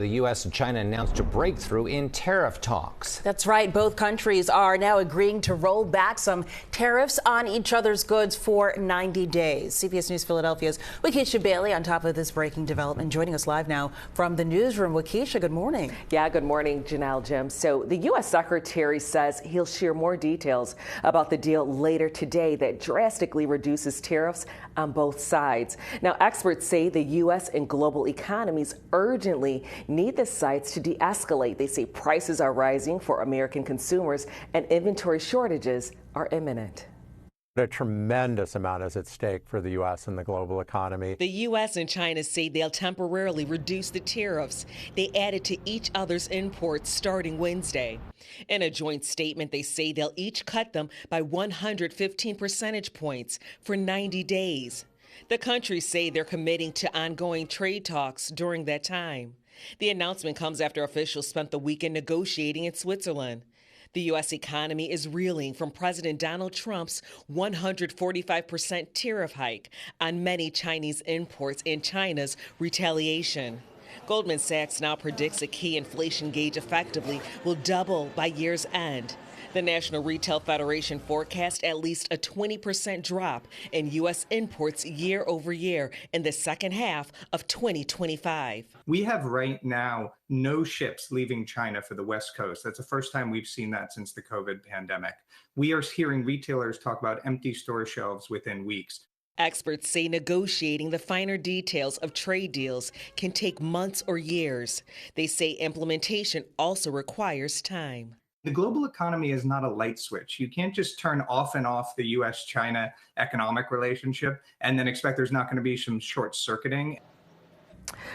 The U.S. and China announced a breakthrough in tariff talks. That's right. Both countries are now agreeing to roll back some tariffs on each other's goods for 90 days. CBS News Philadelphia's Wakisha Bailey on top of this breaking development, joining us live now from the newsroom. Wakisha, good morning. Yeah, good morning, Janelle, Jim. So the U.S. Secretary says he'll share more details about the deal later today that drastically reduces tariffs on both sides. Now, experts say the U.S. and global economies urgently need the sides to de-escalate. They say prices are rising for American consumers and inventory shortages are imminent. A tremendous amount is at stake for the U.S. and the global economy. The U.S. and China say they'll temporarily reduce the tariffs they added to each other's imports starting Wednesday. In a joint statement, they say they'll each cut them by 115 percentage points for 90 days. The countries say they're committing to ongoing trade talks during that time. The announcement comes after officials spent the weekend negotiating in Switzerland. The U.S. economy is reeling from President Donald Trump's 145% tariff hike on many Chinese imports and China's retaliation. Goldman Sachs now predicts a key inflation gauge effectively will double by year's end. The National Retail Federation forecast at least a 20% drop in U.S. imports year over year in the second half of 2025. We have right now no ships leaving China for the West Coast. That's the first time we've seen that since the COVID pandemic. We are hearing retailers talk about empty store shelves within weeks. Experts say negotiating the finer details of trade deals can take months or years. They say implementation also requires time. The global economy is not a light switch. You can't just turn off and off the U.S.-China economic relationship and then expect there's not going to be some short circuiting.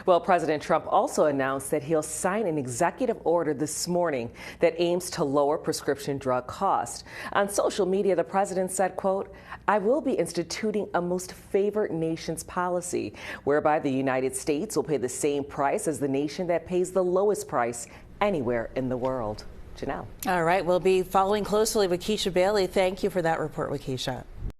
Well, President Trump also announced that he'll sign an executive order this morning that aims to lower prescription drug costs. On social media, the president said, quote, "I will be instituting a most favored nations policy, whereby the United States will pay the same price as the nation that pays the lowest price anywhere in the world." Janelle. All right, we'll be following closely. Wakisha Bailey, thank you for that report, Wakisha.